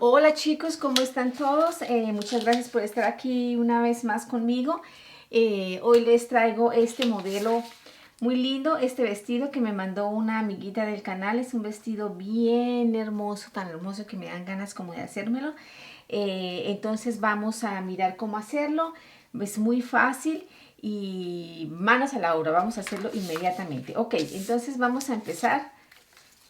Hola chicos, ¿cómo están todos? Muchas gracias por estar aquí una vez más conmigo. Hoy les traigo este modelo muy lindo, este vestido que me mandó una amiguita del canal. Es un vestido bien hermoso, tan hermoso que me dan ganas como de hacérmelo. Entonces vamos a mirar cómo hacerlo. Es muy fácil y manos a la obra, vamos a hacerlo inmediatamente. Ok, entonces vamos a empezar.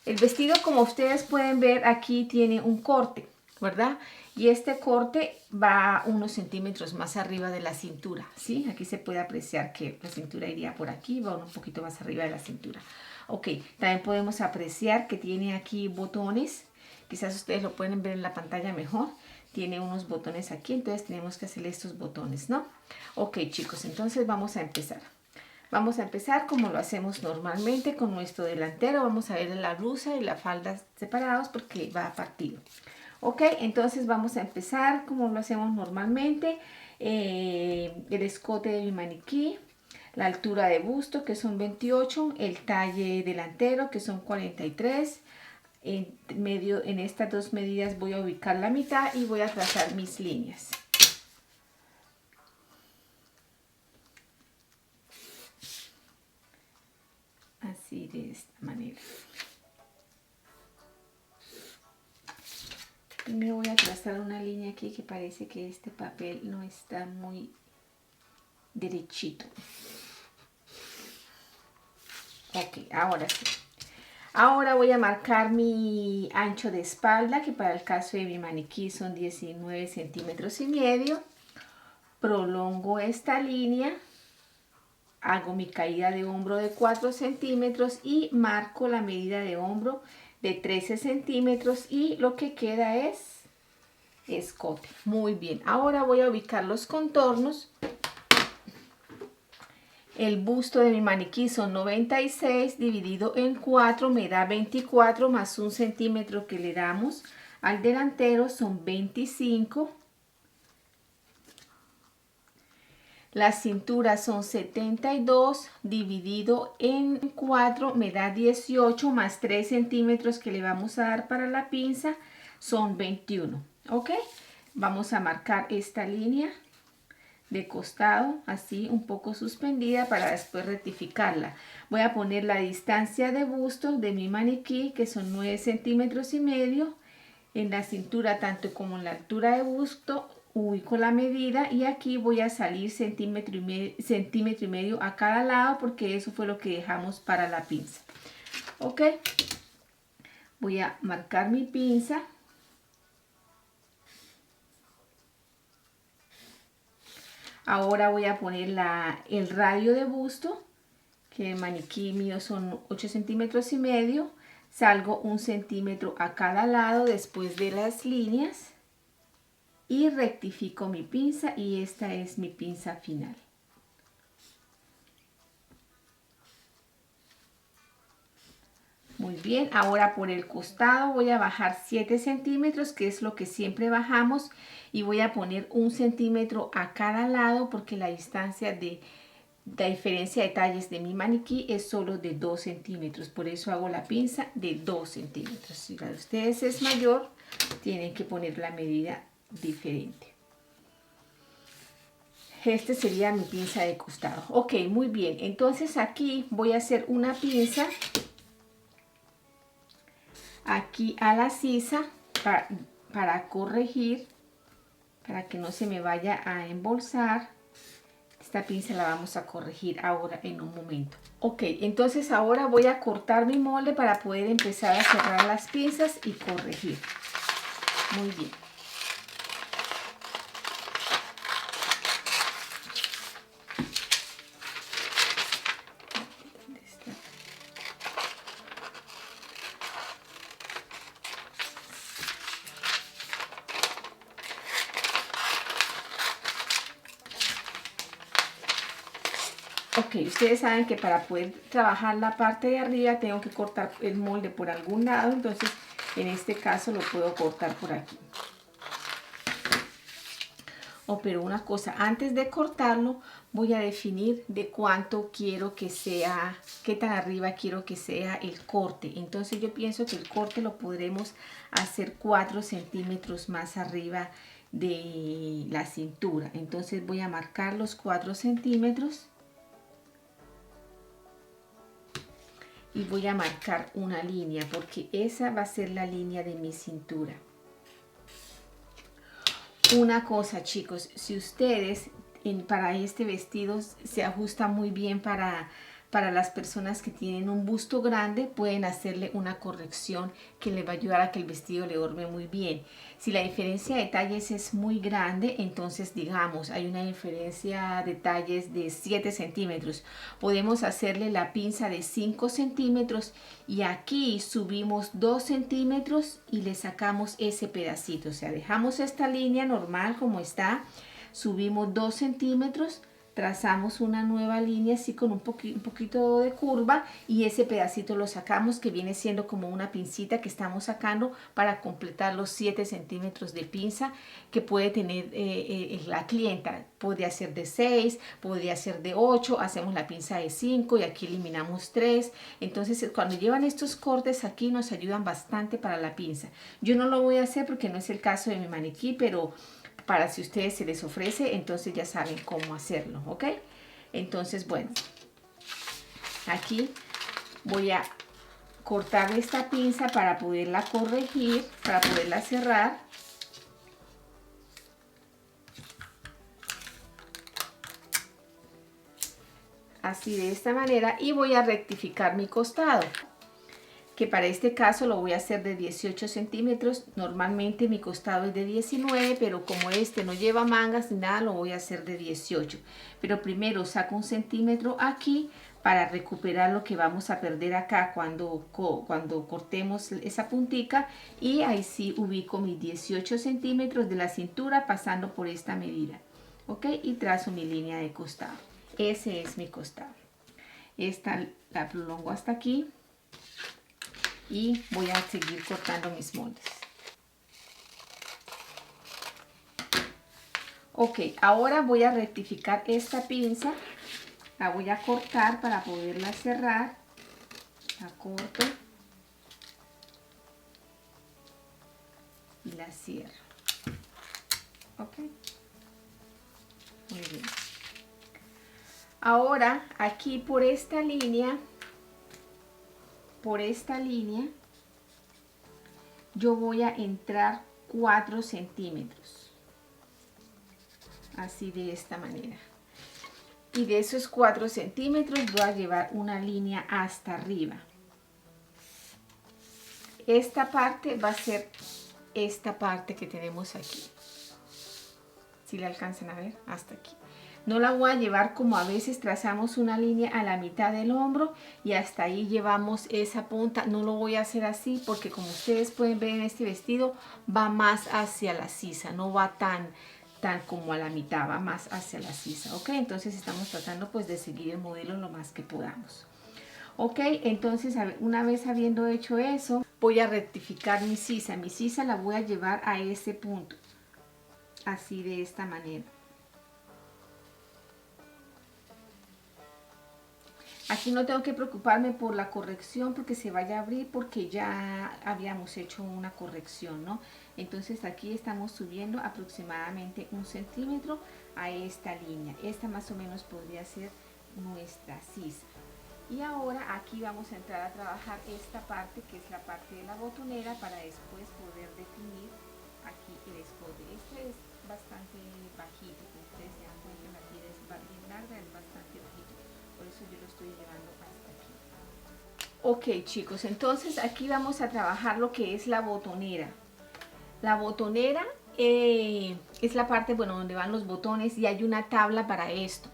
El vestido, como ustedes pueden ver, aquí tiene un corte, ¿verdad? Y este corte va unos centímetros más arriba de la cintura, ¿sí? Aquí se puede apreciar que la cintura iría por aquí, va un poquito más arriba de la cintura. Ok, también podemos apreciar que tiene aquí botones. Quizás ustedes lo pueden ver en la pantalla mejor. Tiene unos botones aquí, entonces tenemos que hacerle estos botones, ¿no? Ok, chicos, entonces vamos a empezar. Vamos a empezar como lo hacemos normalmente con nuestro delantero. Vamos a ver la blusa y la falda separados porque va partido. Ok, entonces vamos a empezar como lo hacemos normalmente. El escote de mi maniquí, la altura de busto que son 28, el talle delantero que son 43. En estas dos medidas voy a ubicar la mitad y voy a trazar mis líneas. Así de esta manera. Primero voy a trazar una línea aquí que parece que este papel no está muy derechito. Ok, ahora sí. Ahora voy a marcar mi ancho de espalda, que para el caso de mi maniquí son 19 centímetros y medio. Prolongo esta línea. Hago mi caída de hombro de 4 centímetros y marco la medida de hombro de 13 centímetros y lo que queda es escote. Muy bien, ahora voy a ubicar los contornos. El busto de mi maniquí son 96 dividido en 4 me da 24 más un centímetro que le damos al delantero son 25. La cintura son 72 dividido en 4 me da 18 más 3 centímetros que le vamos a dar para la pinza son 21. Ok, vamos a marcar esta línea de costado así un poco suspendida para después rectificarla. Voy a poner la distancia de busto de mi maniquí que son 9 centímetros y medio. En la cintura tanto como en la altura de busto ubico la medida y aquí voy a salir centímetro y medio a cada lado porque eso fue lo que dejamos para la pinza. Ok, voy a marcar mi pinza. Ahora voy a poner el radio de busto, que el maniquí mío son 8 centímetros y medio. Salgo un centímetro a cada lado después de las líneas y rectifico mi pinza y esta es mi pinza final. Muy bien, ahora por el costado voy a bajar 7 centímetros, que es lo que siempre bajamos, y voy a poner un centímetro a cada lado porque la distancia de la diferencia de talles de mi maniquí es solo de 2 centímetros, por eso hago la pinza de 2 centímetros. Si la de ustedes es mayor, tienen que poner la medida diferente. Este sería mi pinza de costado. Ok, muy bien, entonces aquí voy a hacer una pinza aquí a la sisa para corregir, para que no se me vaya a embolsar. Esta pinza la vamos a corregir ahora en un momento. Ok, entonces ahora voy a cortar mi molde para poder empezar a cerrar las pinzas y corregir. Muy bien. Ok, ustedes saben que para poder trabajar la parte de arriba tengo que cortar el molde por algún lado, entonces en este caso lo puedo cortar por aquí. Oh, pero una cosa, antes de cortarlo voy a definir de cuánto quiero que sea, qué tan arriba quiero que sea el corte. Entonces yo pienso que el corte lo podremos hacer 4 centímetros más arriba de la cintura. Entonces voy a marcar los 4 centímetros y voy a marcar una línea porque esa va a ser la línea de mi cintura. Una cosa, chicos, si ustedes para este vestido se ajusta muy bien para las personas que tienen un busto grande, pueden hacerle una corrección que le va a ayudar a que el vestido le orme muy bien. Si la diferencia de talles es muy grande, entonces digamos hay una diferencia de talles de 7 centímetros, podemos hacerle la pinza de 5 centímetros y aquí subimos 2 centímetros y le sacamos ese pedacito. O sea, dejamos esta línea normal como está, subimos 2 centímetros, trazamos una nueva línea así con un poquito de curva y ese pedacito lo sacamos, que viene siendo como una pincita que estamos sacando para completar los 7 centímetros de pinza que puede tener la clienta. Podría ser de 6, podría ser de 8, hacemos la pinza de 5 y aquí eliminamos 3. Entonces cuando llevan estos cortes aquí nos ayudan bastante para la pinza. Yo no lo voy a hacer porque no es el caso de mi maniquí, pero para si a ustedes se les ofrece, entonces ya saben cómo hacerlo, ¿ok? Entonces, bueno, aquí voy a cortar esta pinza para poderla corregir, para poderla cerrar. Así de esta manera, y voy a rectificar mi costado, que para este caso lo voy a hacer de 18 centímetros. Normalmente mi costado es de 19, pero como este no lleva mangas ni nada, lo voy a hacer de 18. Pero primero saco un centímetro aquí para recuperar lo que vamos a perder acá cuando cortemos esa puntica, y ahí sí ubico mis 18 centímetros de la cintura pasando por esta medida, ¿ok? Y trazo mi línea de costado. Ese es mi costado. Esta la prolongo hasta aquí. Y voy a seguir cortando mis moldes. Ok, ahora voy a rectificar esta pinza. La voy a cortar para poderla cerrar. La corto. Y la cierro. Ok. Muy bien. Ahora, aquí por esta línea, yo voy a entrar 4 centímetros, así de esta manera, y de esos 4 centímetros voy a llevar una línea hasta arriba. Esta parte va a ser esta parte que tenemos aquí, si la alcanzan a ver, hasta aquí. No la voy a llevar como a veces trazamos una línea a la mitad del hombro y hasta ahí llevamos esa punta. No lo voy a hacer así porque, como ustedes pueden ver en este vestido, va más hacia la sisa, no va tan como a la mitad, va más hacia la sisa, ¿ok? Entonces estamos tratando pues de seguir el modelo lo más que podamos. Ok, entonces una vez habiendo hecho eso, voy a rectificar mi sisa. Mi sisa la voy a llevar a ese punto, así de esta manera. Aquí no tengo que preocuparme por la corrección porque se vaya a abrir, porque ya habíamos hecho una corrección, ¿no? Entonces aquí estamos subiendo aproximadamente 1 centímetro a esta línea. Esta más o menos podría ser nuestra sisa. Y ahora aquí vamos a entrar a trabajar esta parte, que es la parte de la botonera, para después poder definir aquí el escote. Este es bastante bajito, como ustedes se dan cuenta, la tira es bien larga, es bastante bajito. Por eso yo lo estoy llevando hasta aquí. Ok, chicos, entonces aquí vamos a trabajar lo que es la botonera. La botonera es la parte, bueno, donde van los botones, y hay una tabla para esto.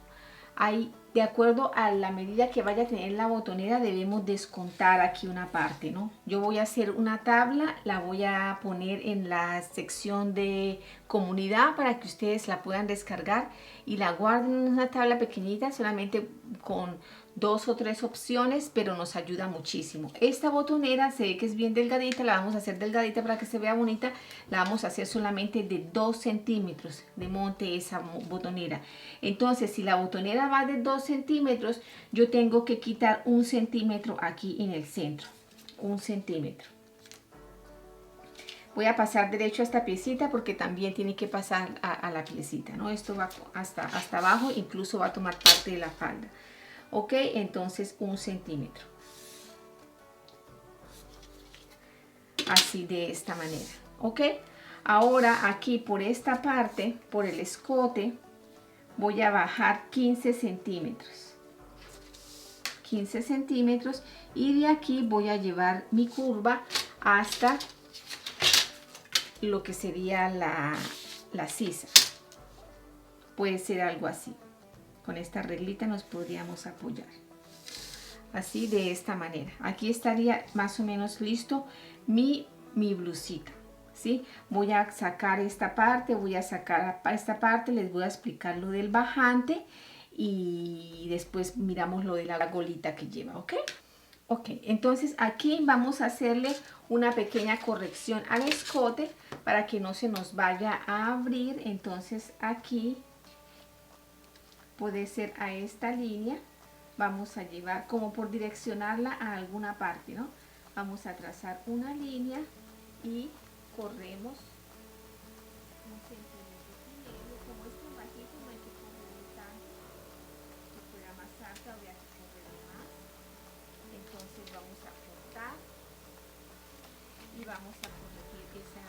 Hay, de acuerdo a la medida que vaya a tener la botonera, debemos descontar aquí una parte, ¿no? Yo voy a hacer una tabla, la voy a poner en la sección de comunidad para que ustedes la puedan descargar y la guarden en una tabla pequeñita, solamente con 2 o 3 opciones, pero nos ayuda muchísimo. Esta botonera se ve que es bien delgadita, la vamos a hacer delgadita para que se vea bonita. La vamos a hacer solamente de 2 centímetros de monte esa botonera. Entonces, si la botonera va de 2 centímetros, yo tengo que quitar 1 centímetro aquí en el centro. 1 centímetro. Voy a pasar derecho a esta piecita porque también tiene que pasar a la piecita, ¿no? Esto va hasta abajo, incluso va a tomar parte de la falda. Ok, entonces 1 centímetro. Así de esta manera. Ok, ahora aquí por esta parte, por el escote, voy a bajar 15 centímetros. 15 centímetros y de aquí voy a llevar mi curva hasta lo que sería la sisa. Puede ser algo así. Con esta reglita nos podríamos apoyar. Así de esta manera. Aquí estaría más o menos listo mi blusita. ¿Sí? Voy a sacar esta parte, voy a sacar esta parte, les voy a explicar lo del bajante y después miramos lo de la golita que lleva, ¿ok? Ok, entonces aquí vamos a hacerle una pequeña corrección al escote para que no se nos vaya a abrir. Entonces aquí puede ser a esta línea, vamos a llevar como por direccionarla a alguna parte, ¿no? Vamos a trazar una línea y corremos 1,5 centímetros. Como es tan bajito no hay que correr tanto, si fuera más alta habría que correr más. Entonces vamos a cortar y vamos a corregir esa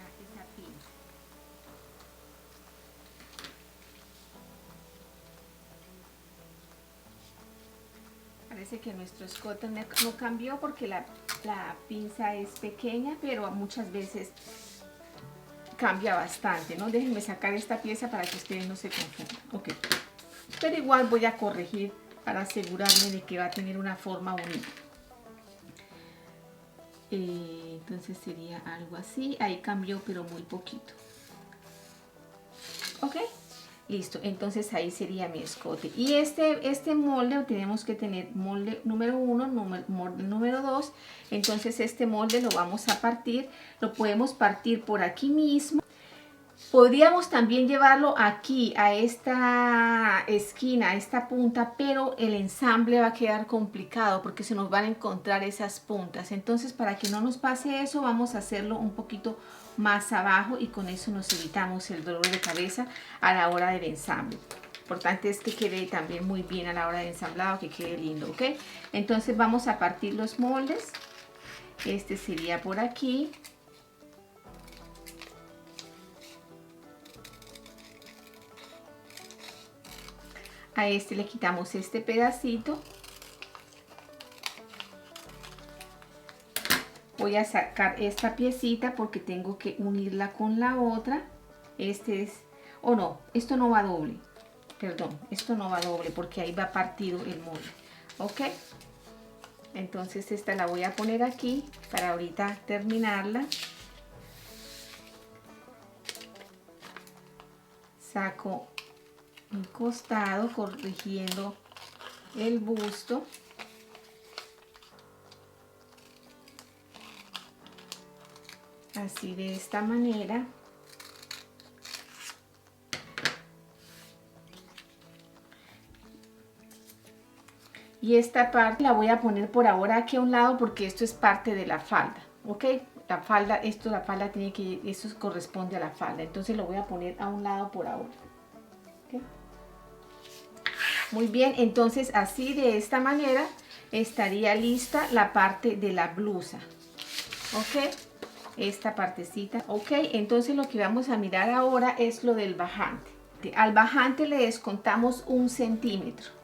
pinza. Parece que nuestro escote no cambió porque la pinza es pequeña, pero muchas veces cambia bastante, ¿no? Déjenme sacar esta pieza para que ustedes no se confundan. Ok, pero igual voy a corregir para asegurarme de que va a tener una forma bonita. Entonces sería algo así. Ahí cambió, pero muy poquito. Ok, listo. Entonces ahí sería mi escote. Y este molde tenemos que tener molde número 1, molde número 2. Entonces este molde lo vamos a partir. Lo podemos partir por aquí mismo. Podríamos también llevarlo aquí, a esta esquina, a esta punta, pero el ensamble va a quedar complicado porque se nos van a encontrar esas puntas. Entonces, para que no nos pase eso, vamos a hacerlo un poquito más abajo y con eso nos evitamos el dolor de cabeza a la hora del ensamble. Lo importante es que quede también muy bien a la hora de ensamblado, que quede lindo, ¿ok? Entonces vamos a partir los moldes. Este sería por aquí. A este le quitamos este pedacito. Voy a sacar esta piecita porque tengo que unirla con la otra. Este es, o no, esto no va doble. Perdón, esto no va doble porque ahí va partido el molde. ¿Ok? Entonces esta la voy a poner aquí para ahorita terminarla. Saco un costado corrigiendo el busto. Así de esta manera. Y esta parte la voy a poner por ahora aquí a un lado porque esto es parte de la falda, ¿ok? La falda, la falda tiene que, eso corresponde a la falda, entonces lo voy a poner a un lado por ahora. ¿Okay? Muy bien, entonces así de esta manera estaría lista la parte de la blusa, ¿ok? Esta partecita, ¿ok? Entonces lo que vamos a mirar ahora es lo del bajante. Al bajante le descontamos 1 centímetro.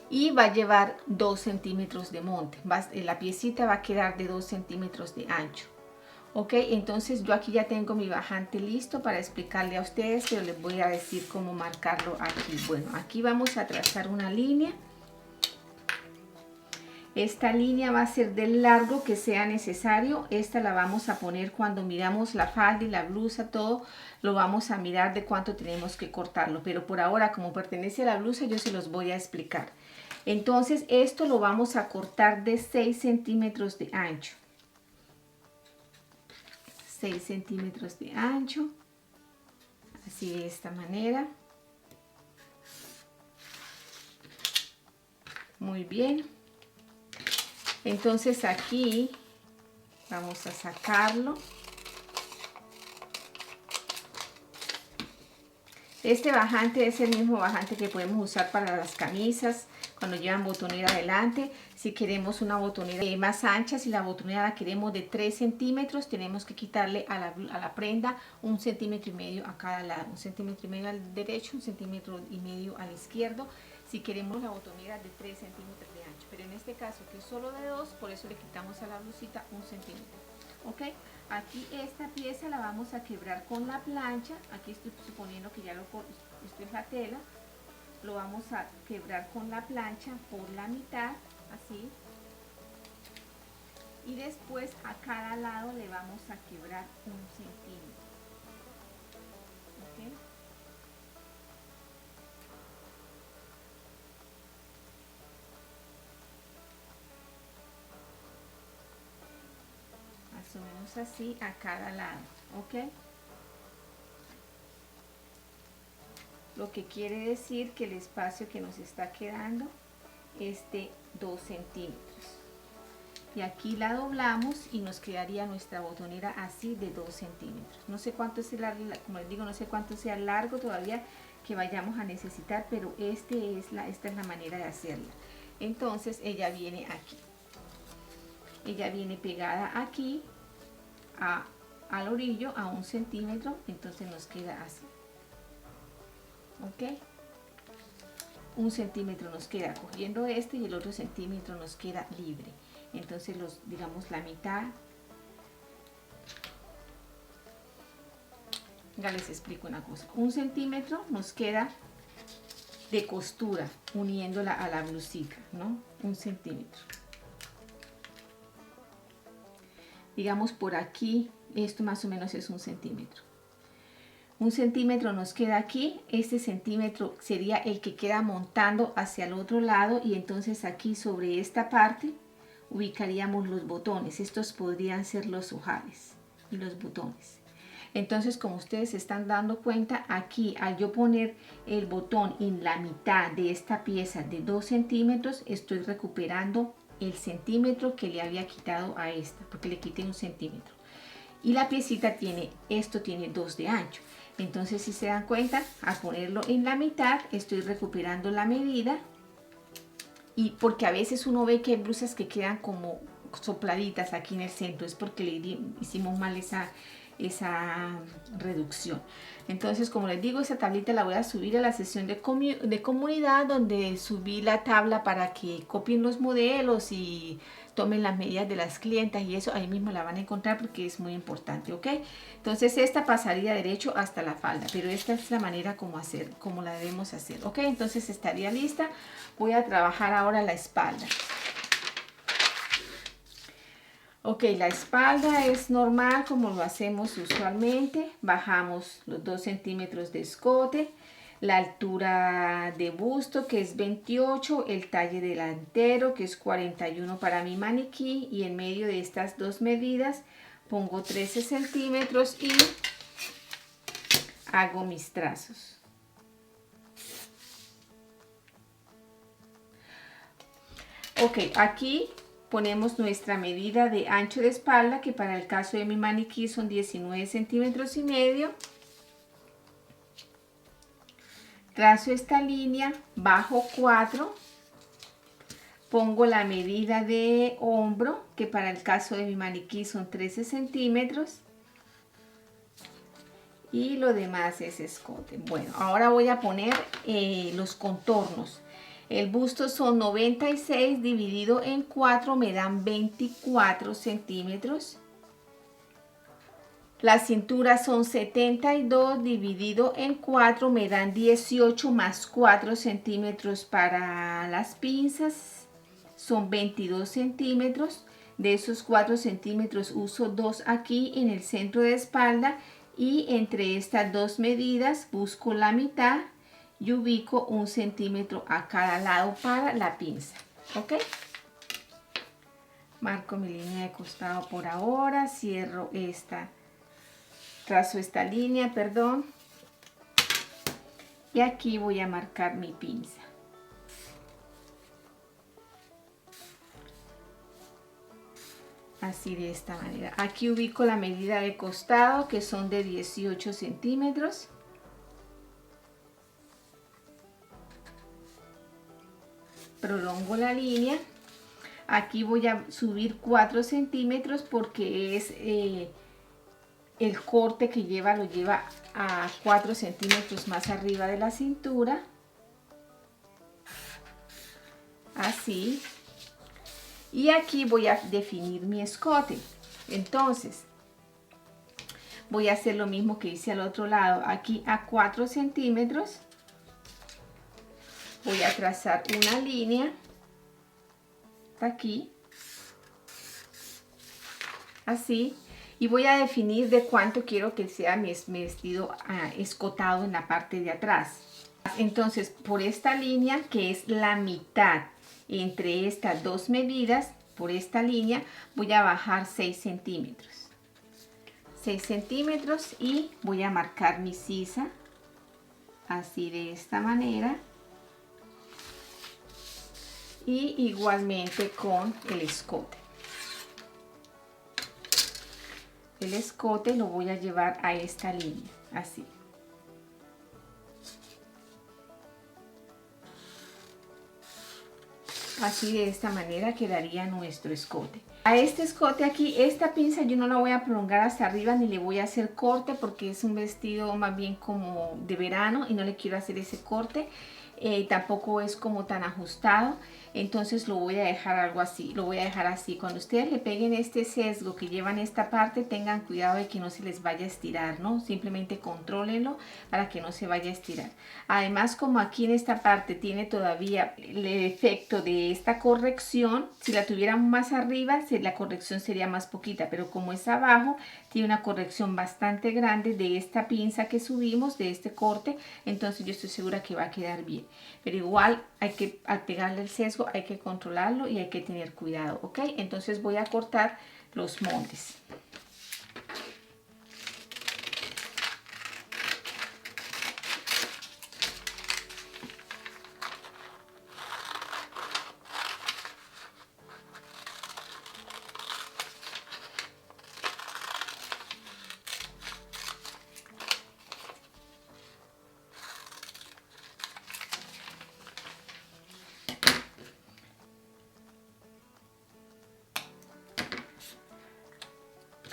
Y va a llevar 2 centímetros de monte. La piecita va a quedar de 2 centímetros de ancho. Ok, entonces yo aquí ya tengo mi bajante listo para explicarle a ustedes, pero les voy a decir cómo marcarlo aquí. Bueno, aquí vamos a trazar una línea. Esta línea va a ser del largo que sea necesario. Esta la vamos a poner cuando miramos la falda y la blusa, todo lo vamos a mirar de cuánto tenemos que cortarlo. Pero por ahora, como pertenece a la blusa, yo se los voy a explicar. Entonces esto lo vamos a cortar de 6 centímetros de ancho. 6 centímetros de ancho. Así de esta manera. Muy bien. Entonces aquí vamos a sacarlo. Este bajante es el mismo bajante que podemos usar para las camisas cuando llevan botonera adelante. Si queremos una botonera más ancha, si la botonera la queremos de 3 centímetros, tenemos que quitarle a la prenda 1,5 centímetros a cada lado. 1,5 centímetros al derecho, 1,5 centímetros al izquierdo. Si queremos la botonera de 3 centímetros de ancho. Pero en este caso que es solo de 2, por eso le quitamos a la blusita 1 centímetro. ¿Ok? Aquí esta pieza la vamos a quebrar con la plancha. Aquí estoy suponiendo que ya esto es la tela. Lo vamos a quebrar con la plancha por la mitad, así. Y después a cada lado le vamos a quebrar 1 centímetro. ¿Ok? Más o menos así a cada lado. ¿Ok? Lo que quiere decir que el espacio que nos está quedando es de 2 centímetros. Y aquí la doblamos y nos quedaría nuestra botonera así de 2 centímetros. No sé cuánto es como les digo, no sé cuánto sea el largo todavía que vayamos a necesitar, pero esta es la manera de hacerla. Entonces ella viene aquí. Ella viene pegada aquí al orillo a 1 centímetro, entonces nos queda así. ¿Ok? 1 centímetro nos queda cogiendo este y el otro centímetro nos queda libre. Entonces digamos la mitad. Ya les explico una cosa. 1 centímetro nos queda de costura uniéndola a la blusita, ¿no? 1 centímetro. Digamos por aquí, esto más o menos es 1 centímetro. 1 centímetro nos queda aquí, este centímetro sería el que queda montando hacia el otro lado y entonces aquí sobre esta parte ubicaríamos los botones. Estos podrían ser los ojales y los botones. Entonces, como ustedes se están dando cuenta, aquí al yo poner el botón en la mitad de esta pieza de 2 centímetros, estoy recuperando el centímetro que le había quitado a esta, porque le quité 1 centímetro. Y la piecita esto tiene 2 de ancho. Entonces, si se dan cuenta, al ponerlo en la mitad, estoy recuperando la medida. Y porque a veces uno ve que hay blusas que quedan como sopladitas aquí en el centro, es porque le hicimos mal esa reducción. Entonces, como les digo, esa tablita la voy a subir a la sesión de comunidad, donde subí la tabla para que copien los modelos y tomen las medidas de las clientas, y eso ahí mismo la van a encontrar porque es muy importante, ¿ok? Entonces esta pasaría derecho hasta la falda, pero esta es la manera como la debemos hacer, ¿ok? Entonces estaría lista. Voy a trabajar ahora la espalda. Ok, la espalda es normal como lo hacemos usualmente. Bajamos los 2 centímetros de escote, la altura de busto que es 28, el talle delantero que es 41 para mi maniquí, y en medio de estas dos medidas pongo 13 centímetros y hago mis trazos. Ok, aquí ponemos nuestra medida de ancho de espalda, que para el caso de mi maniquí son 19 centímetros y medio. Trazo esta línea, bajo 4, pongo la medida de hombro, que para el caso de mi maniquí son 13 centímetros. Y lo demás es escote. Bueno, ahora voy a poner los contornos. El busto son 96 dividido en 4, me dan 24 centímetros. La cintura son 72 dividido en 4, me dan 18 más 4 centímetros para las pinzas. Son 22 centímetros. De esos 4 centímetros uso 2 aquí en el centro de espalda, y entre estas dos medidas busco la mitad y ubico 1 centímetro a cada lado para la pinza, ¿ok? Marco mi línea de costado por ahora, cierro esta, trazo esta línea, perdón, y aquí voy a marcar mi pinza. Así, de esta manera. Aquí ubico la medida de costado, que son de 18 centímetros. Prolongo la línea. Aquí voy a subir 4 centímetros porque es el corte que lleva, lo lleva a 4 centímetros más arriba de la cintura. Así. Y aquí voy a definir mi escote. Entonces, voy a hacer lo mismo que hice al otro lado. Aquí a 4 centímetros voy a trazar una línea hasta aquí, así, y voy a definir de cuánto quiero que sea mi vestido escotado en la parte de atrás. Entonces, por esta línea, que es la mitad entre estas dos medidas, por esta línea voy a bajar 6 centímetros. 6 centímetros, y voy a marcar mi sisa así, de esta manera, y igualmente con el escote. El escote lo voy a llevar a esta línea, así. Así, de esta manera quedaría nuestro escote. A este escote aquí, esta pinza yo no la voy a prolongar hasta arriba ni le voy a hacer corte, porque es un vestido más bien como de verano y no le quiero hacer ese corte. Tampoco es como tan ajustado, entonces lo voy a dejar algo así, lo voy a dejar así. Cuando ustedes le peguen este sesgo que llevan esta parte, tengan cuidado de que no se les vaya a estirar, ¿no? Simplemente contrólenlo para que no se vaya a estirar. Además, como aquí en esta parte tiene todavía el efecto de esta corrección, si la tuvieran más arriba, la corrección sería más poquita, pero como es abajo, tiene una corrección bastante grande de esta pinza que subimos, de este corte, entonces yo estoy segura que va a quedar bien. Pero igual hay que, al pegarle el sesgo, hay que controlarlo y hay que tener cuidado, ¿ok? Entonces voy a cortar los moldes.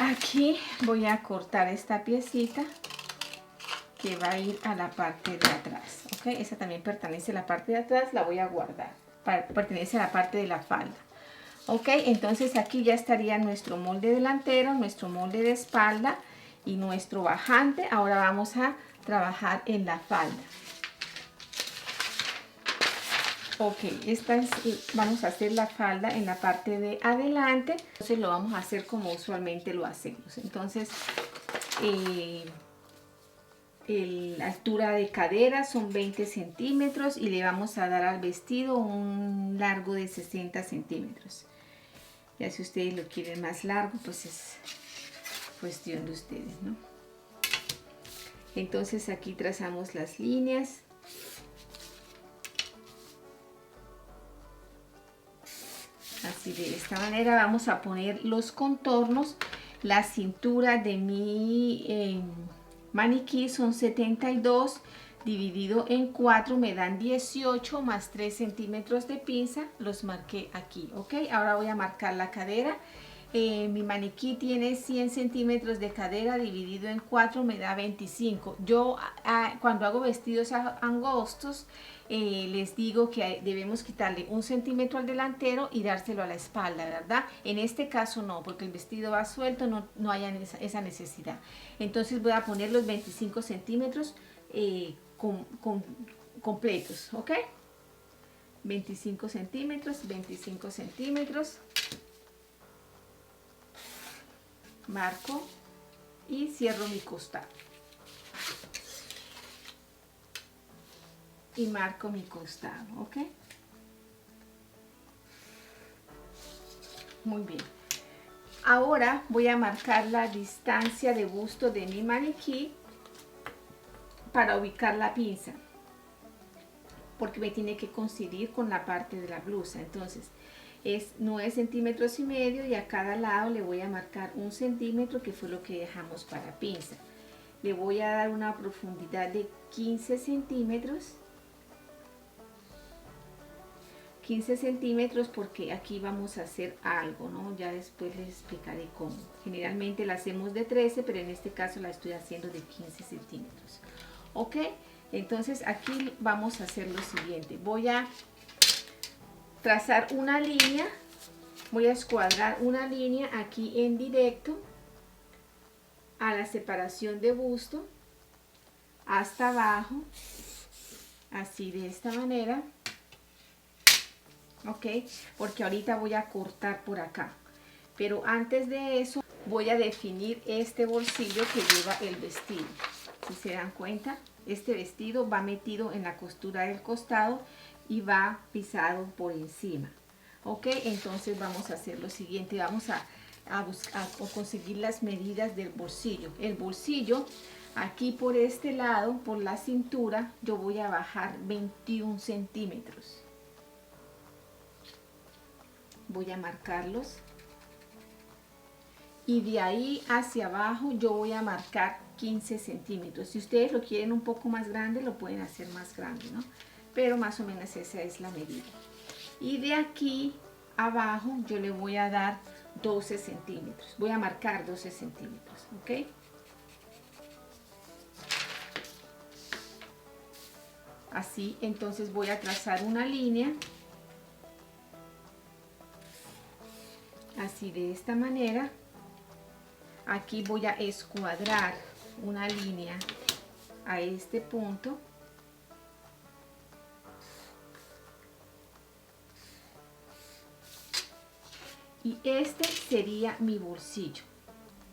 Aquí voy a cortar esta piecita que va a ir a la parte de atrás, ¿ok? Esa también pertenece a la parte de atrás, la voy a guardar, pertenece a la parte de la falda, ¿ok? Entonces aquí ya estaría nuestro molde delantero, nuestro molde de espalda y nuestro bajante. Ahora vamos a trabajar en la falda. Ok, vamos a hacer la falda en la parte de adelante. Entonces lo vamos a hacer como usualmente lo hacemos. Entonces, la altura de cadera son 20 centímetros y le vamos a dar al vestido un largo de 60 centímetros. Ya si ustedes lo quieren más largo, pues es cuestión de ustedes, ¿no? Entonces aquí trazamos las líneas. Así, de esta manera vamos a poner los contornos. La cintura de mi maniquí son 72, dividido en 4 me dan 18 más 3 centímetros de pinza, los marqué aquí, ¿ok? Ahora voy a marcar la cadera. Mi maniquí tiene 100 centímetros de cadera, dividido en 4 me da 25. Yo cuando hago vestidos angostos, les digo que debemos quitarle 1 centímetro al delantero y dárselo a la espalda, ¿verdad? En este caso no, porque el vestido va suelto, no hay esa necesidad. Entonces voy a poner los 25 centímetros completos, ¿ok? 25 centímetros, 25 centímetros. Marco y cierro mi costado. y marco mi costado, ¿ok? Muy bien. Ahora voy a marcar la distancia de busto de mi maniquí para ubicar la pinza, porque me tiene que coincidir con la parte de la blusa. Entonces es 9,5 centímetros y a cada lado le voy a marcar 1 centímetro, que fue lo que dejamos para pinza. Le voy a dar una profundidad de 15 centímetros. 15 centímetros porque aquí vamos a hacer algo, ¿no? Ya después les explicaré cómo. Generalmente la hacemos de 13, pero en este caso la estoy haciendo de 15 centímetros. ¿Ok? Entonces aquí vamos a hacer lo siguiente. Voy a trazar una línea, voy a escuadrar una línea aquí en directo a la separación de busto hasta abajo, así de esta manera. Ok, porque ahorita voy a cortar por acá, pero antes de eso voy a definir este bolsillo que lleva el vestido. Si se dan cuenta, este vestido va metido en la costura del costado y va pisado por encima. Ok, entonces vamos a hacer lo siguiente, vamos a conseguir las medidas del bolsillo. El bolsillo aquí por este lado, por la cintura, yo voy a bajar 21 centímetros. Voy a marcarlos y de ahí hacia abajo yo voy a marcar 15 centímetros. Si ustedes lo quieren un poco más grande, lo pueden hacer más grande, ¿no? Pero más o menos esa es la medida. Y de aquí abajo yo le voy a dar 12 centímetros. Voy a marcar 12 centímetros, ¿ok? Así, entonces voy a trazar una línea. Así de esta manera. Aquí voy a escuadrar una línea a este punto. Y este sería mi bolsillo.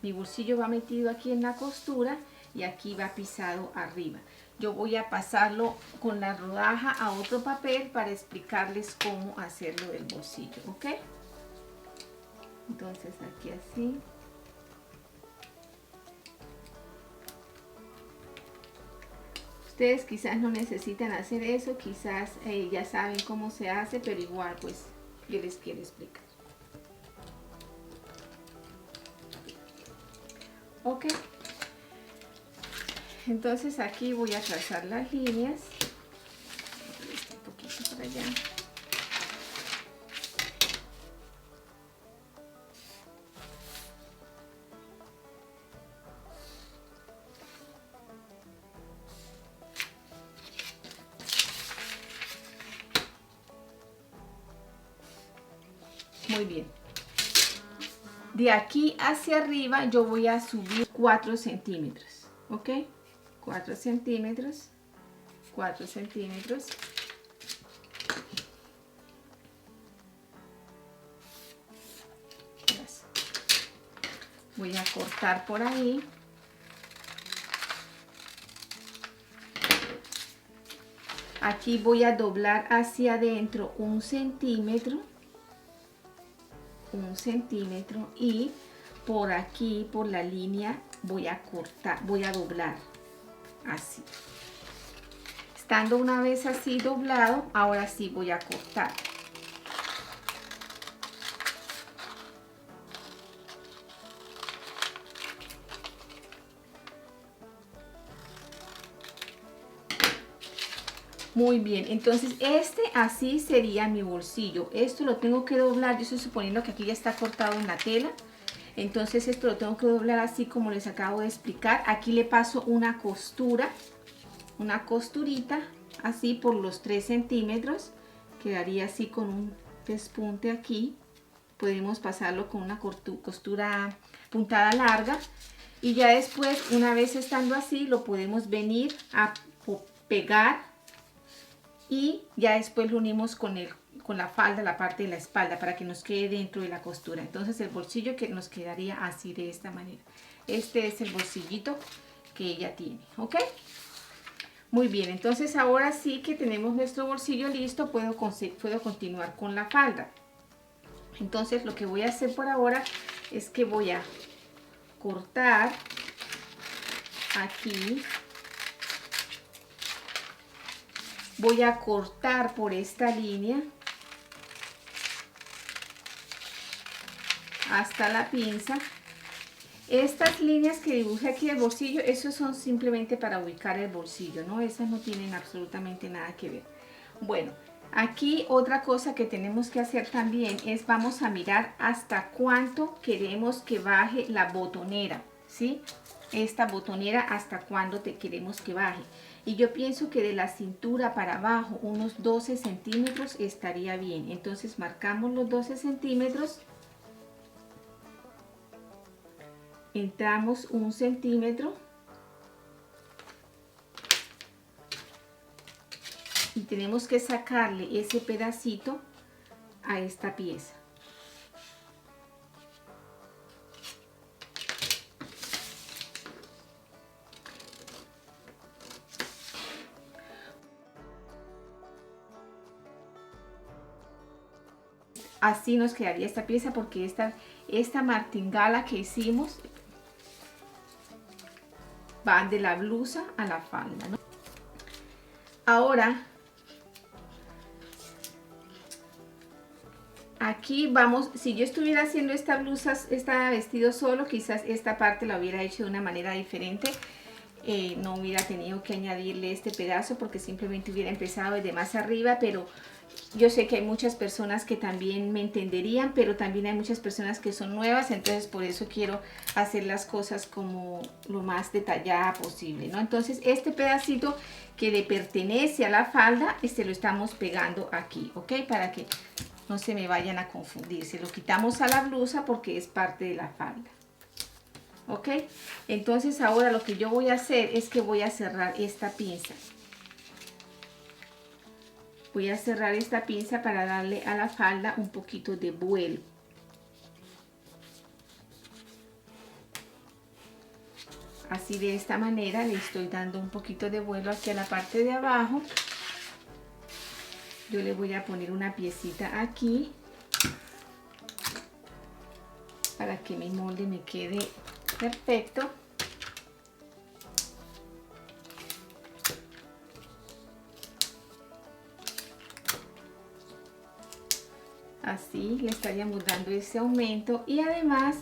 Mi bolsillo va metido aquí en la costura y aquí va pisado arriba. Yo voy a pasarlo con la rodaja a otro papel para explicarles cómo hacerlo del bolsillo, ¿ok? Entonces aquí así. Ustedes quizás no necesitan hacer eso, quizás ya saben cómo se hace, pero igual pues yo les quiero explicar. Ok. Entonces aquí voy a trazar las líneas. Un poquito para allá. Muy bien. De aquí hacia arriba yo voy a subir 4 centímetros. ¿Ok? 4 centímetros. 4 centímetros. Voy a cortar por ahí. Aquí voy a doblar hacia adentro 1 centímetro. 1 centímetro y por aquí, por la línea, voy a cortar, voy a doblar así. Estando una vez así doblado, ahora sí voy a cortar. Muy bien, entonces este así sería mi bolsillo. Esto lo tengo que doblar, yo estoy suponiendo que aquí ya está cortado en la tela. Entonces esto lo tengo que doblar así como les acabo de explicar. Aquí le paso una costura, una costurita, así por los 3 centímetros. Quedaría así con un pespunte aquí. Podemos pasarlo con una costura puntada larga. Y ya después, una vez estando así, lo podemos venir a pegar. Y ya después lo unimos con la falda, la parte de la espalda, para que nos quede dentro de la costura. Entonces el bolsillo que nos quedaría así de esta manera. Este es el bolsillito que ella tiene, ¿ok? Muy bien, entonces ahora sí que tenemos nuestro bolsillo listo, puedo continuar con la falda. Entonces lo que voy a hacer por ahora es que voy a cortar aquí, voy a cortar por esta línea hasta la pinza. Estas líneas que dibujé aquí del bolsillo, esos son simplemente para ubicar el bolsillo, ¿no? Esas no tienen absolutamente nada que ver. Bueno, aquí otra cosa que tenemos que hacer también es vamos a mirar hasta cuánto queremos que baje la botonera, ¿sí? Esta botonera hasta cuándo queremos que baje. Y yo pienso que de la cintura para abajo unos 12 centímetros estaría bien. Entonces marcamos los 12 centímetros. Entramos 1 centímetro y tenemos que sacarle ese pedacito a esta pieza. Así nos quedaría esta pieza porque esta martingala que hicimos va de la blusa a la falda, ¿no? Ahora, aquí vamos, si yo estuviera haciendo esta blusa, este vestido solo, quizás esta parte la hubiera hecho de una manera diferente. No hubiera tenido que añadirle este pedazo porque simplemente hubiera empezado desde más arriba, pero yo sé que hay muchas personas que también me entenderían, pero también hay muchas personas que son nuevas, entonces por eso quiero hacer las cosas como lo más detallada posible, ¿no? Entonces este pedacito que le pertenece a la falda, lo estamos pegando aquí, ¿ok? Para que no se me vayan a confundir. Se lo quitamos a la blusa porque es parte de la falda. ¿Ok? Entonces ahora lo que yo voy a hacer es que voy a cerrar esta pinza. Voy a cerrar esta pinza para darle a la falda un poquito de vuelo. Así de esta manera le estoy dando un poquito de vuelo aquí a la parte de abajo. Yo le voy a poner una piecita aquí para que mi molde me quede perfecto. Así le estaríamos dando ese aumento y además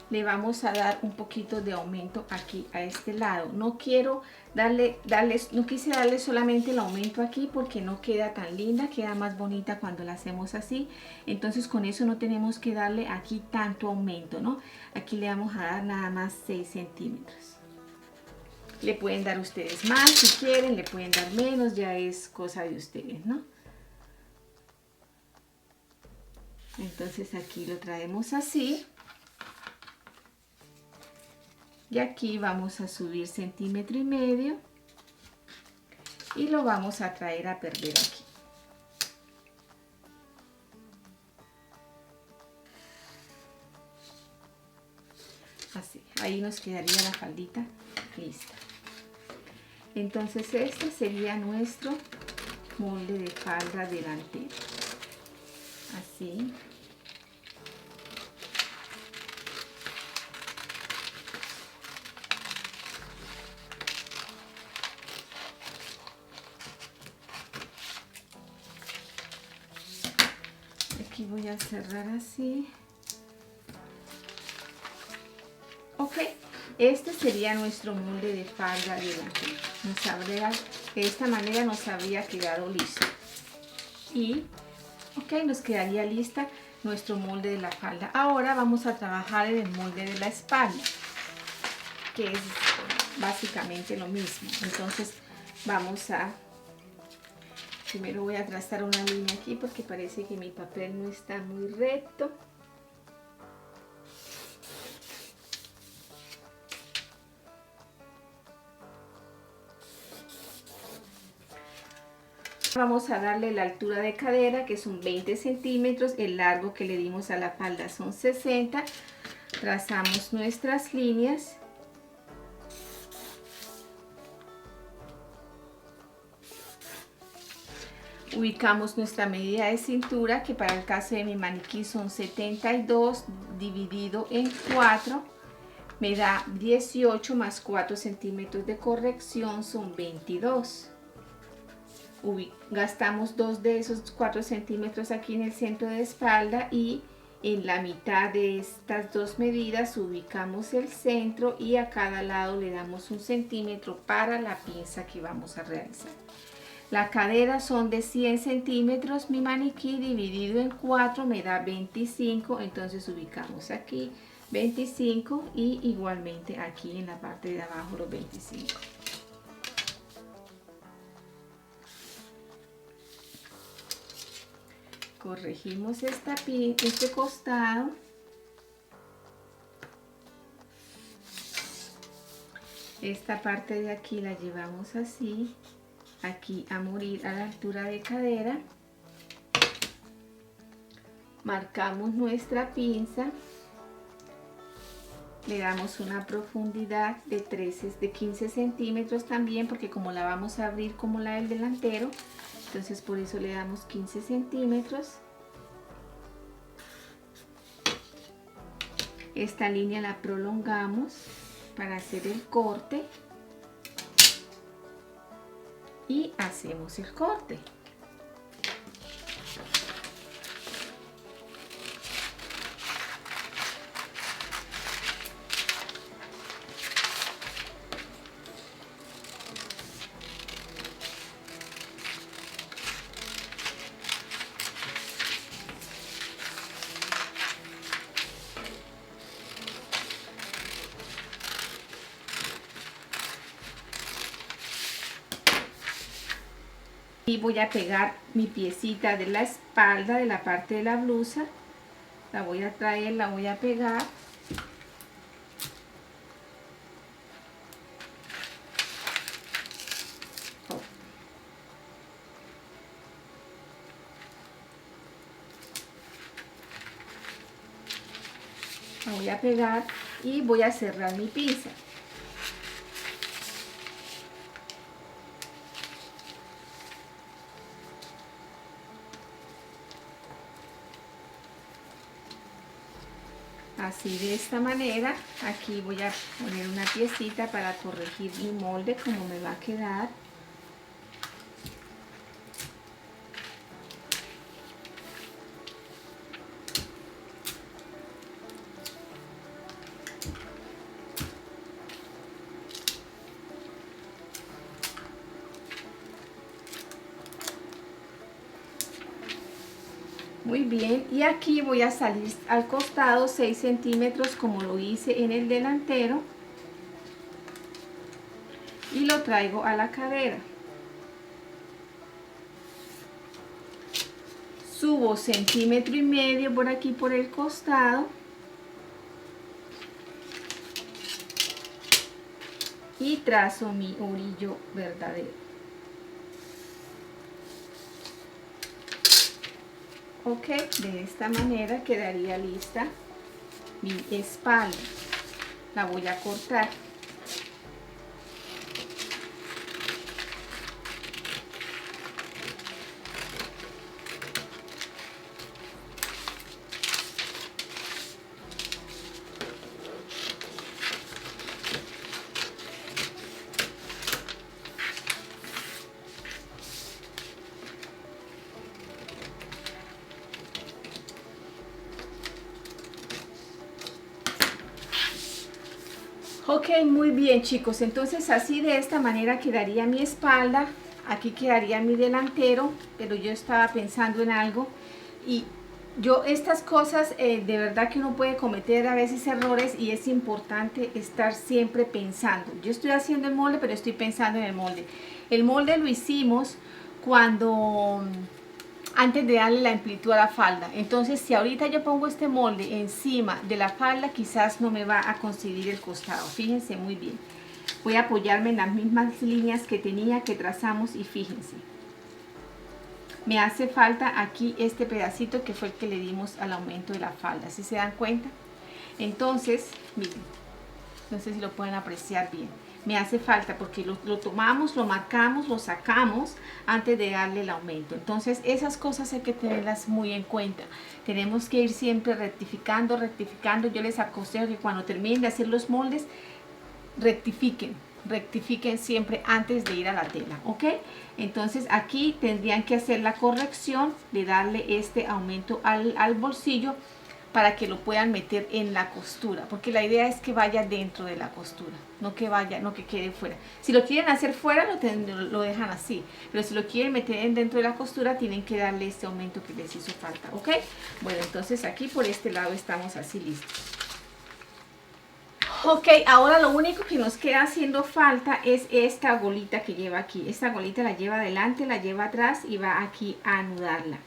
le vamos a dar un poquito de aumento aquí a este lado. No quiero no quise darle solamente el aumento aquí porque no queda tan linda, queda más bonita cuando la hacemos así. Entonces con eso no tenemos que darle aquí tanto aumento, ¿no? Aquí le vamos a dar nada más 6 centímetros. Le pueden dar ustedes más si quieren, le pueden dar menos, ya es cosa de ustedes, ¿no? Entonces aquí lo traemos así. Y aquí vamos a subir 1,5 centímetros y lo vamos a traer a perder aquí. Así, ahí nos quedaría la faldita lista. Entonces este sería nuestro molde de falda delantera. Así. Aquí voy a cerrar así. Ok, este sería nuestro molde de falda delantera. De esta manera nos habría quedado listo. Y ok, nos quedaría lista nuestro molde de la falda. Ahora vamos a trabajar en el molde de la espalda, que es básicamente lo mismo. Entonces primero voy a trazar una línea aquí porque parece que mi papel no está muy recto. Vamos a darle la altura de cadera, que son 20 centímetros, el largo que le dimos a la falda son 60. Trazamos nuestras líneas. Ubicamos nuestra medida de cintura, que para el caso de mi maniquí son 72 dividido en 4, me da 18 más 4 centímetros de corrección, son 22. Gastamos 2 de esos 4 centímetros aquí en el centro de espalda y en la mitad de estas dos medidas ubicamos el centro y a cada lado le damos 1 centímetro para la pinza que vamos a realizar. La cadera son de 100 centímetros, mi maniquí dividido en 4 me da 25, entonces ubicamos aquí 25 y igualmente aquí en la parte de abajo los 25. Corregimos este costado. Esta parte de aquí la llevamos así, aquí a morir a la altura de cadera. Marcamos nuestra pinza. Le damos una profundidad de 15 centímetros también, porque como la vamos a abrir como la del delantero, entonces por eso le damos 15 centímetros. Esta línea la prolongamos para hacer el corte y hacemos el corte. Y voy a pegar mi piecita de la espalda, de la parte de la blusa. La voy a traer, la voy a pegar. La voy a pegar y voy a cerrar mi pinza. Así, de esta manera. Aquí voy a poner una piecita para corregir mi molde, como me va a quedar. Muy bien, y aquí voy a salir al costado 6 centímetros como lo hice en el delantero y lo traigo a la cadera. Subo 1,5 centímetros por aquí por el costado y trazo mi orillo verdadero. Ok, de esta manera quedaría lista mi espalda. La voy a cortar. Ok, muy bien chicos, entonces así de esta manera quedaría mi espalda, aquí quedaría mi delantero, pero yo estaba pensando en algo y estas cosas de verdad que uno puede cometer a veces errores y es importante estar siempre pensando. Yo estoy haciendo el molde, pero estoy pensando en el molde. El molde lo hicimos cuando antes de darle la amplitud a la falda. Entonces si ahorita yo pongo este molde encima de la falda, quizás no me va a coincidir el costado. Fíjense muy bien, voy a apoyarme en las mismas líneas que que trazamos y fíjense, me hace falta aquí este pedacito que fue el que le dimos al aumento de la falda. ¿Sí se dan cuenta? Entonces miren, No sé si lo pueden apreciar bien. Me hace falta porque lo tomamos, lo marcamos, lo sacamos antes de darle el aumento. Entonces esas cosas hay que tenerlas muy en cuenta. Tenemos que ir siempre rectificando, rectificando. Yo les aconsejo que cuando terminen de hacer los moldes, rectifiquen siempre antes de ir a la tela, ¿ok? Entonces aquí tendrían que hacer la corrección de darle este aumento al bolsillo para que lo puedan meter en la costura, porque la idea es que vaya dentro de la costura, no que vaya, no que quede fuera. Si lo quieren hacer fuera, lo dejan así, pero si lo quieren meter dentro de la costura, tienen que darle este aumento que les hizo falta, ¿ok? Bueno, entonces aquí por este lado estamos así listos. Ok, ahora lo único que nos queda haciendo falta es esta golita que lleva aquí. Esta golita la lleva adelante, la lleva atrás y va aquí a anudarla.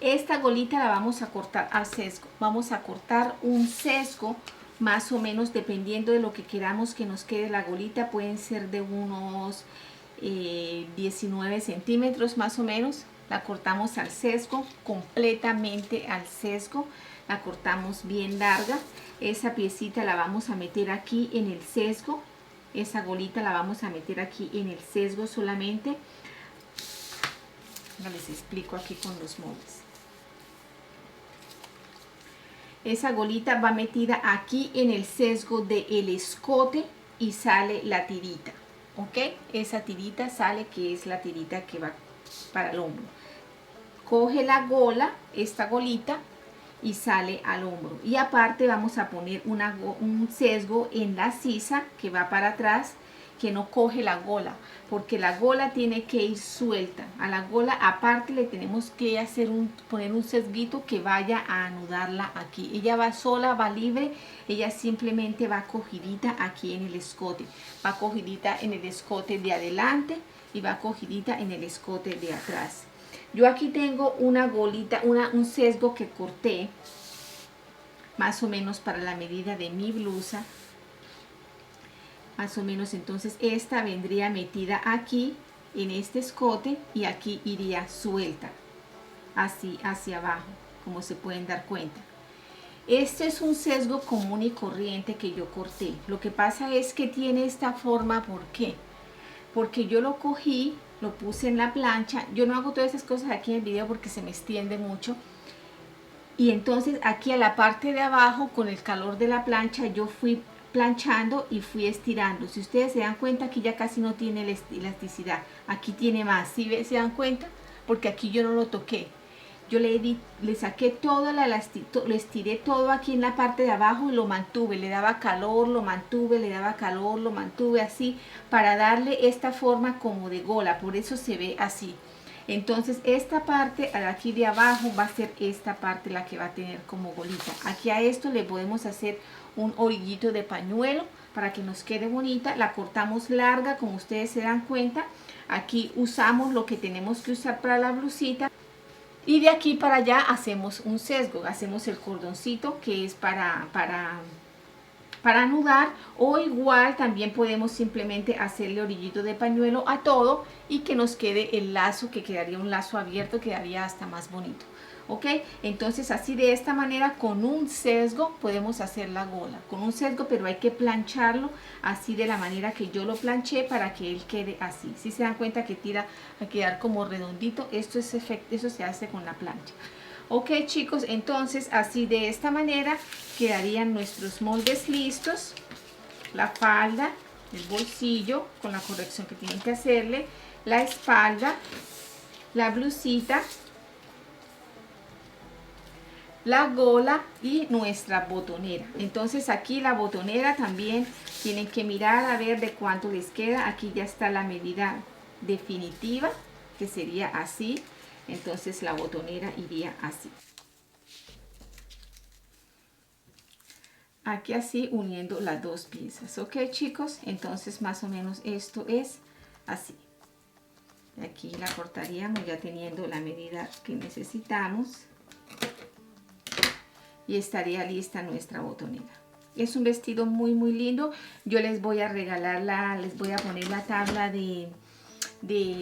Esta golita la vamos a cortar al sesgo. Vamos a cortar un sesgo más o menos dependiendo de lo que queramos que nos quede la golita. Pueden ser de unos 19 centímetros más o menos. La cortamos al sesgo, completamente al sesgo. La cortamos bien larga. Esa piecita la vamos a meter aquí en el sesgo. Esa golita la vamos a meter aquí en el sesgo solamente. Ahora les explico aquí con los moldes. Esa golita va metida aquí en el sesgo del escote y sale la tirita, ¿ok? Esa tirita sale, que es la tirita que va para el hombro. Coge la gola, esta golita, y sale al hombro. Y aparte vamos a poner un sesgo en la sisa que va para atrás, que no coge la gola, porque la gola tiene que ir suelta. A la gola aparte le tenemos que poner un sesguito que vaya a anudarla aquí. Ella va sola, va libre, ella simplemente va cogidita aquí en el escote. Va cogidita en el escote de adelante y va cogidita en el escote de atrás. Yo aquí tengo una golita, un sesgo que corté más o menos para la medida de mi blusa. Más o menos, entonces esta vendría metida aquí en este escote y aquí iría suelta, así hacia abajo, como se pueden dar cuenta. Este es un sesgo común y corriente que yo corté. Lo que pasa es que tiene esta forma, ¿por qué? Porque yo lo cogí, lo puse en la plancha. Yo no hago todas esas cosas aquí en el video porque se me extiende mucho. Y entonces aquí a la parte de abajo, con el calor de la plancha, yo fui planchando y fui estirando. Si ustedes se dan cuenta, aquí ya casi no tiene elasticidad. Aquí tiene más. ¿Sí se dan cuenta? Porque aquí yo no lo toqué. Yo le saqué todo lo estiré todo aquí en la parte de abajo y lo mantuve. Le daba calor, lo mantuve, le daba calor, lo mantuve así para darle esta forma como de gola. Por eso se ve así. Entonces esta parte aquí de abajo va a ser esta parte la que va a tener como golita. Aquí a esto le podemos hacer un orillito de pañuelo para que nos quede bonita. La cortamos larga, como ustedes se dan cuenta. Aquí usamos lo que tenemos que usar para la blusita. Y de aquí para allá hacemos un sesgo, hacemos el cordoncito que es para anudar, o igual también podemos simplemente hacerle orillito de pañuelo a todo y que nos quede el lazo, que quedaría un lazo abierto, quedaría hasta más bonito. ¿Ok? Entonces así de esta manera con un sesgo podemos hacer la gola. Con un sesgo, pero hay que plancharlo así de la manera que yo lo planché para que él quede así. Si se dan cuenta que tira a quedar como redondito, eso se hace con la plancha. Ok chicos, entonces así de esta manera quedarían nuestros moldes listos. La falda, el bolsillo con la corrección que tienen que hacerle, la espalda, la blusita, la gola y nuestra botonera. Entonces aquí la botonera también tienen que mirar a ver de cuánto les queda. Aquí ya está la medida definitiva, que sería así. Entonces la botonera iría así. Aquí así uniendo las dos piezas. Ok chicos, entonces más o menos esto es así. Aquí la cortaríamos ya teniendo la medida que necesitamos. Y estaría lista nuestra botonera. Es un vestido muy muy lindo. Yo les voy a regalar les voy a poner la tabla de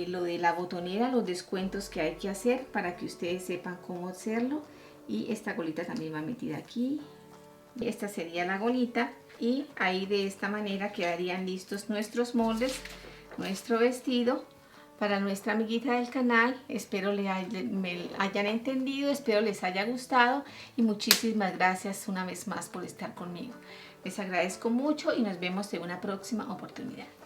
lo de la botonera, los descuentos que hay que hacer para que ustedes sepan cómo hacerlo. Y esta colita también va metida aquí. Esta sería la golita y ahí de esta manera quedarían listos nuestros moldes, nuestro vestido para nuestra amiguita del canal. Espero me hayan entendido, espero les haya gustado y muchísimas gracias una vez más por estar conmigo. Les agradezco mucho y nos vemos en una próxima oportunidad.